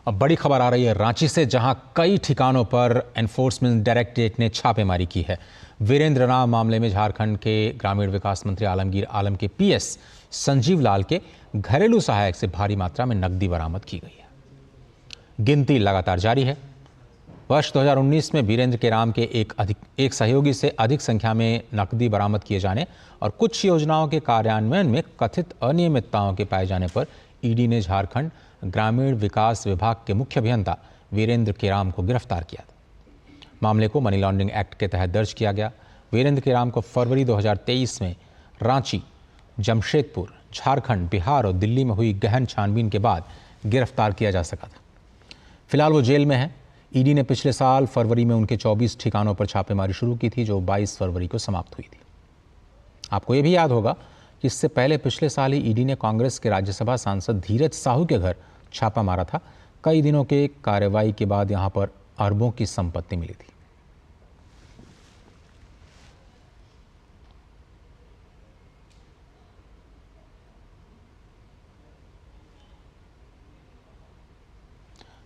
अब बड़ी खबर आ रही है रांची से, जहां कई ठिकानों पर एनफोर्समेंट डायरेक्टरेट ने छापेमारी की है। वीरेंद्र नाम मामले में झारखंड के ग्रामीण विकास मंत्री आलमगीर आलम के पीएस संजीव लाल के घरेलू सहायक से भारी मात्रा में नकदी बरामद की गई है। गिनती लगातार जारी है। वर्ष 2019 में वीरेंद्र के राम के एक सहयोगी से अधिक संख्या में नकदी बरामद किए जाने और कुछ योजनाओं के कार्यान्वयन में कथित अनियमितताओं के पाए जाने पर ईडी ने झारखंड ग्रामीण विकास विभाग के मुख्य अभियंता वीरेंद्र केराम को गिरफ्तार किया था। मामले को मनी लॉन्ड्रिंग एक्ट के तहत दर्ज किया गया। वीरेंद्र केराम को फरवरी 2023 में रांची, जमशेदपुर, झारखंड, बिहार और दिल्ली में हुई गहन छानबीन के बाद गिरफ्तार किया जा सका था। फिलहाल वो जेल में है। ईडी ने पिछले साल फरवरी में उनके 24 ठिकानों पर छापेमारी शुरू की थी, जो 22 फरवरी को समाप्त हुई थी। आपको ये भी याद होगा कि इससे पहले पिछले साल ही ईडी ने कांग्रेस के राज्यसभा सांसद धीरज साहू के घर छापा मारा था। कई दिनों के कार्रवाई के बाद यहां पर अरबों की संपत्ति मिली थी।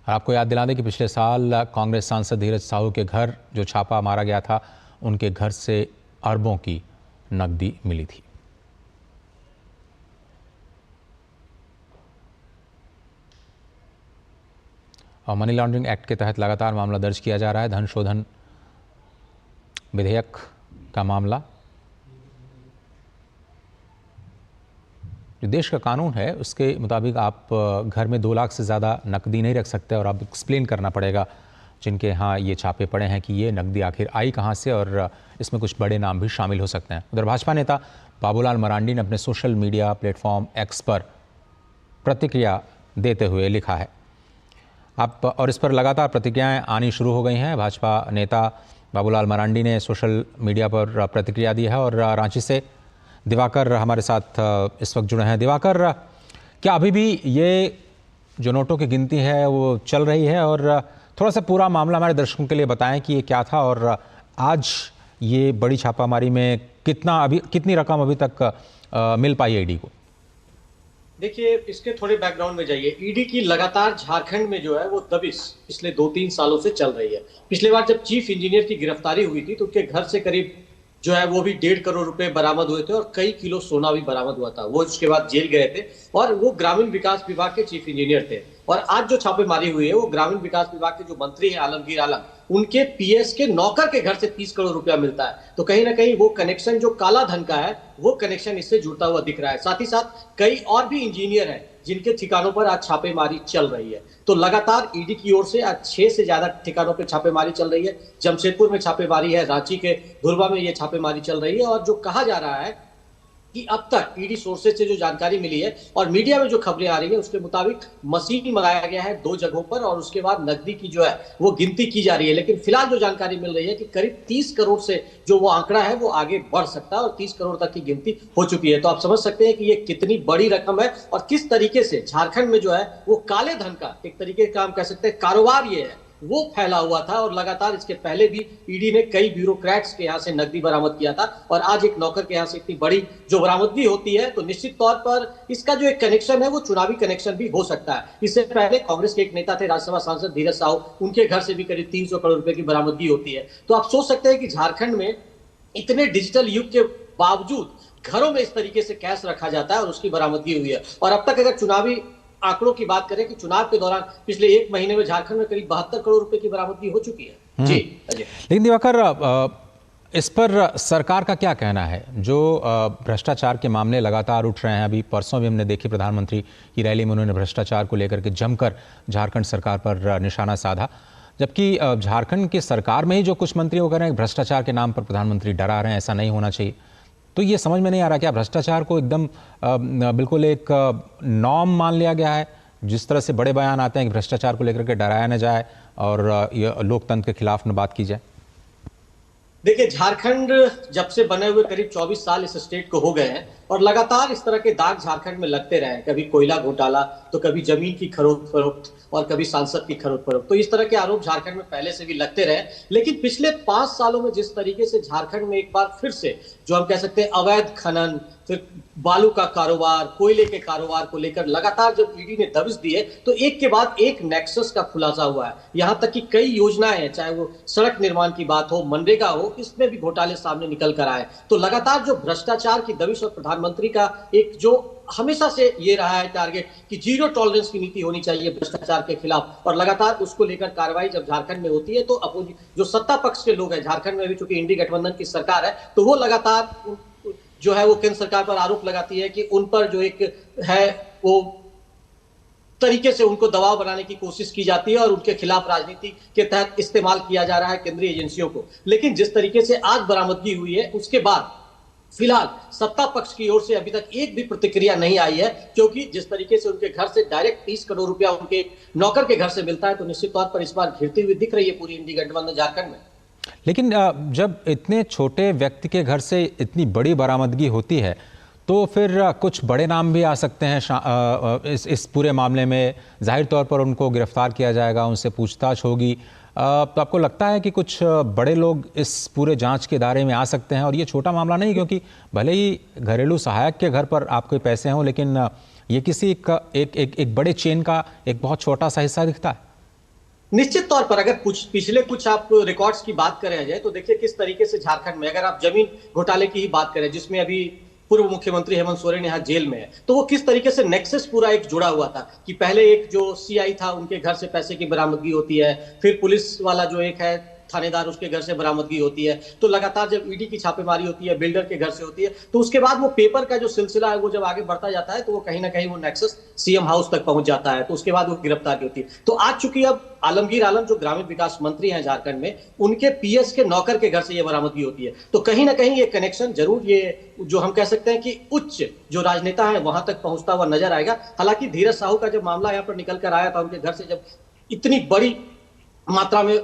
आपको याद दिला दें कि पिछले साल कांग्रेस सांसद धीरज साहू के घर जो छापा मारा गया था, उनके घर से अरबों की नकदी मिली थी। और मनी लॉन्ड्रिंग एक्ट के तहत लगातार मामला दर्ज किया जा रहा है। धन शोधन विधेयक का मामला, जो देश का कानून है उसके मुताबिक आप घर में 2 लाख से ज़्यादा नकदी नहीं रख सकते और आप एक्सप्लेन करना पड़ेगा जिनके यहाँ ये छापे पड़े हैं कि ये नकदी आखिर आई कहाँ से, और इसमें कुछ बड़े नाम भी शामिल हो सकते हैं। उधर भाजपा नेता बाबूलाल मरांडी ने अपने सोशल मीडिया प्लेटफॉर्म एक्स पर प्रतिक्रिया देते हुए लिखा है और इस पर लगातार प्रतिक्रियाएं आनी शुरू हो गई हैं। भाजपा नेता बाबूलाल मरांडी ने सोशल मीडिया पर प्रतिक्रिया दी है और रांची से दिवाकर हमारे साथ इस वक्त जुड़े हैं। दिवाकर, क्या अभी भी ये जो नोटों की गिनती है वो चल रही है, और थोड़ा सा पूरा मामला हमारे दर्शकों के लिए बताएं कि ये क्या था और आज ये बड़ी छापामारी में कितनी रकम अभी तक मिल पाई है ईडी को? देखिए, इसके थोड़े बैकग्राउंड में जाइए। ईडी की लगातार झारखंड में जो है वो दबिश पिछले 2-3 सालों से चल रही है। पिछली बार जब चीफ इंजीनियर की गिरफ्तारी हुई थी तो उनके घर से करीब जो है वो भी 1.5 करोड़ रुपए बरामद हुए थे और कई किलो सोना भी बरामद हुआ था। वो उसके बाद जेल गए थे और वो ग्रामीण विकास विभाग के चीफ इंजीनियर थे। और आज जो छापेमारी हुई है वो ग्रामीण विकास विभाग के जो मंत्री हैं आलमगीर आलम, उनके पीएस के नौकर के घर से 30 करोड़ रुपया मिलता है। तो कहीं ना कहीं वो कनेक्शन जो काला धन का है वो कनेक्शन इससे जुड़ता हुआ दिख रहा है। साथ ही साथ कई और भी इंजीनियर हैं जिनके ठिकानों पर आज छापेमारी चल रही है। तो लगातार ईडी की ओर से आज 6 से ज्यादा ठिकानों पर छापेमारी चल रही है। जमशेदपुर में छापेमारी है, रांची के धुरवा में ये छापेमारी चल रही है। और जो कहा जा रहा है कि अब तक ईडी सोर्सेज से जो जानकारी मिली है और मीडिया में जो खबरें आ रही है उसके मुताबिक मशीन मंगाया गया है 2 जगहों पर और उसके बाद नकदी की जो है वो गिनती की जा रही है। लेकिन फिलहाल जो जानकारी मिल रही है कि करीब 30 करोड़ से जो वो आंकड़ा है वो आगे बढ़ सकता है और 30 करोड़ तक की गिनती हो चुकी है। तो आप समझ सकते हैं कि ये कितनी बड़ी रकम है और किस तरीके से झारखंड में जो है वो काले धन का एक तरीके का हम कह सकते हैं कारोबार ये है वो फैला हुआ था। और लगातार इसके पहले भी ईडी ने कई ब्यूरोक्रेट्स के यहाँ से नकदी बरामद किया था और आज एक नौकर के यहाँ से इतनी बड़ी जो बरामदगी होती है तो निश्चित तौर पर इसका जो एक कनेक्शन है वो चुनावी कनेक्शन भी हो सकता है। इससे पहले कांग्रेस के एक नेता थे राज्यसभा सांसद धीरज साहू, उनके घर से भी करीब 300 करोड़ रुपए की बरामदगी होती है। तो आप सोच सकते हैं कि झारखंड में इतने डिजिटल युग के बावजूद घरों में इस तरीके से कैश रखा जाता है और उसकी बरामदगी हुई है। और अब तक अगर चुनावी आंकड़ों की बात करें कि चुनाव के दौरान पिछले 1 महीने में झारखंड में करीब 72 करोड़ रुपए की बरामदगी हो चुकी है। जी अजय। लेकिन दिवाकर, इस पर सरकार का क्या कहना है? जो भ्रष्टाचार के मामले लगातार उठ रहे हैं, अभी परसों भी हमने देखी प्रधानमंत्री की रैली में उन्होंने भ्रष्टाचार को लेकर के जमकर झारखंड सरकार पर निशाना साधा, जबकि झारखंड की सरकार में ही जो कुछ मंत्री वो कह रहे हैं भ्रष्टाचार के नाम पर प्रधानमंत्री डरा रहे हैं, ऐसा नहीं होना चाहिए। तो ये समझ में नहीं आ रहा क्या भ्रष्टाचार को एकदम बिल्कुल एक नॉर्म मान लिया गया है? जिस तरह से बड़े बयान आते हैं कि भ्रष्टाचार को लेकर के डराया न जाए और ये लोकतंत्र के खिलाफ न बात की जाए। देखिए, झारखंड जब से बने हुए करीब 24 साल इस स्टेट को हो गए हैं और लगातार इस तरह के दाग झारखंड में लगते रहे। कभी कोयला घोटाला, तो कभी जमीन की खरीद फरोख्त और कभी सांसद की खरीद फरोख्त। तो इस तरह के आरोप झारखंड में पहले से भी लगते रहे। लेकिन पिछले 5 सालों में जिस तरीके से झारखंड में एक बार फिर से जो हम कह सकते हैं अवैध खनन, फिर बालू का कारोबार, कोयले के कारोबार को लेकर लगातार जब ईडी ने दबिश दी है तो एक के बाद एक नेक्सस का खुलासा हुआ है। यहां तक कि कई योजनाएं हैं, चाहे वो सड़क निर्माण की बात हो, मनरेगा हो, इसमें भी घोटाले सामने निकल कर आए। तो लगातार जो भ्रष्टाचार की दबिश और प्रधानमंत्री का एक जो हमेशा से ये रहा है टारगेट कि जीरो टॉलरेंस की नीति होनी चाहिए भ्रष्टाचार के खिलाफ, और लगातार उसको लेकर कार्रवाई जब झारखंड में होती है तो जो सत्ता पक्ष के लोग हैं झारखंड में भी, चूंकि इंडी गठबंधन की सरकार है, तो वो लगातार जो है वो केंद्र सरकार पर आरोप लगाती है कि उन पर जो एक है वो तरीके से उनको दबाव बनाने की कोशिश की जाती है और उनके खिलाफ राजनीति के तहत इस्तेमाल किया जा रहा है केंद्रीय एजेंसियों को। लेकिन जिस तरीके से आज बरामदगी हुई है उसके बाद फिलहाल सत्ता पक्ष की ओर से अभी तक एक भी प्रतिक्रिया नहीं आई है, क्योंकि जिस तरीके से उनके घर से डायरेक्ट 30 करोड़ रुपया उनके नौकर के घर से मिलता है तो निश्चित तौर पर इस बार घिरती हुई दिख रही है पूरी इंडी गठबंधन झारखंड में। लेकिन जब इतने छोटे व्यक्ति के घर से इतनी बड़ी बरामदगी होती है तो फिर कुछ बड़े नाम भी आ सकते हैं इस पूरे मामले में। जाहिर तौर पर उनको गिरफ्तार किया जाएगा, उनसे पूछताछ होगी। तो आपको लगता है कि कुछ बड़े लोग इस पूरे जांच के दायरे में आ सकते हैं? और ये छोटा मामला नहीं, क्योंकि भले ही घरेलू सहायक के घर पर आपके पैसे हों, लेकिन ये किसी एक बड़े चेन का एक बहुत छोटा सा हिस्सा दिखता है। निश्चित तौर पर अगर पिछले कुछ आप रिकॉर्ड्स की बात करें जाए तो देखिए किस तरीके से झारखंड में, अगर आप जमीन घोटाले की ही बात करें जिसमें अभी पूर्व मुख्यमंत्री हेमंत सोरेन यहाँ जेल में है, तो वो किस तरीके से नेक्सस पूरा एक जुड़ा हुआ था कि पहले एक जो सीआई था उनके घर से पैसे की बरामदगी होती है, फिर पुलिस वाला जो एक है थानेदार उसके घर से बरामदगी होती है, तो लगातार जब ईडी की छापेमारी होती है बिल्डर के घर से होती है, तो उसके बाद वो पेपर का जो सिलसिला है वो जब आगे बढ़ता जाता है तो वो कहीं ना कहीं वो नेक्सस सीएम हाउस तक पहुंच जाता है, तो उसके बाद वो गिरफ्तारी होती है। तो आज चूंकि अब आलमगीर आलम जो ग्रामीण विकास मंत्री हैं झारखंड में, उनके पीएस के नौकर के घर से ये बरामदगी होती है, तो कहीं ना कहीं ये कनेक्शन जरूर, ये जो हम कह सकते हैं कि उच्च जो राजनेता है वहां तक पहुंचता हुआ नजर आएगा। हालांकि धीरज साहू का जब मामला यहाँ पर निकल कर आया था, उनके घर से जब इतनी बड़ी मात्रा में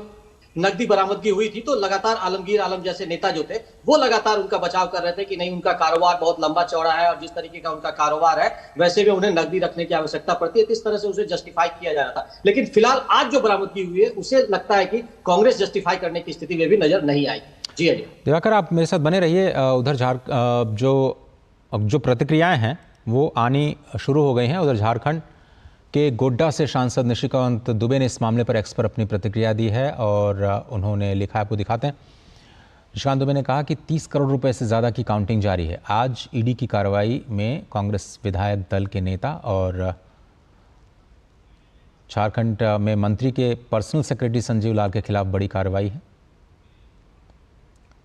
नकदी बरामदगी हुई थी तो लगातार आलमगीर आलम जैसे नेता जो थे वो लगातार उनका बचाव कर रहे थे कि नहीं, उनका कारोबार बहुत लंबा चौड़ा है और जिस तरीके का उनका कारोबार है वैसे भी उन्हें नकदी रखने की आवश्यकता पड़ती है, तो इस तरह से उसे जस्टिफाई किया जा रहा था। लेकिन फिलहाल आज जो बरामदगी हुई है उसे लगता है कि कांग्रेस जस्टिफाई करने की स्थिति में भी नजर नहीं आई। जी अजय दिवाकर, आप मेरे साथ बने रहिए। उधर जो प्रतिक्रियाएं हैं वो आनी शुरू हो गई हैं। उधर झारखंड के गोड्डा से सांसद निशिकांत दुबे ने इस मामले पर एक्स पर अपनी प्रतिक्रिया दी है और उन्होंने लिखा है, आपको दिखाते हैं। निशिकांत दुबे ने कहा कि 30 करोड़ रुपए से ज़्यादा की काउंटिंग जारी है। आज ईडी की कार्रवाई में कांग्रेस विधायक दल के नेता और झारखंड में मंत्री के पर्सनल सेक्रेटरी संजीव लाल के खिलाफ बड़ी कार्रवाई है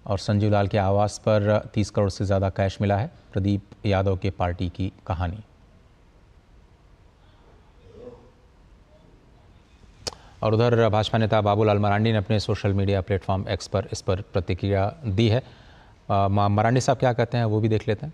और संजीव लाल के आवास पर 30 करोड़ से ज़्यादा कैश मिला है। प्रदीप यादव के पार्टी की कहानी। और उधर भाजपा नेता बाबूलाल मरांडी ने अपने सोशल मीडिया प्लेटफॉर्म एक्स पर इस पर प्रतिक्रिया दी है। मरांडी साहब क्या कहते हैं वो भी देख लेते हैं।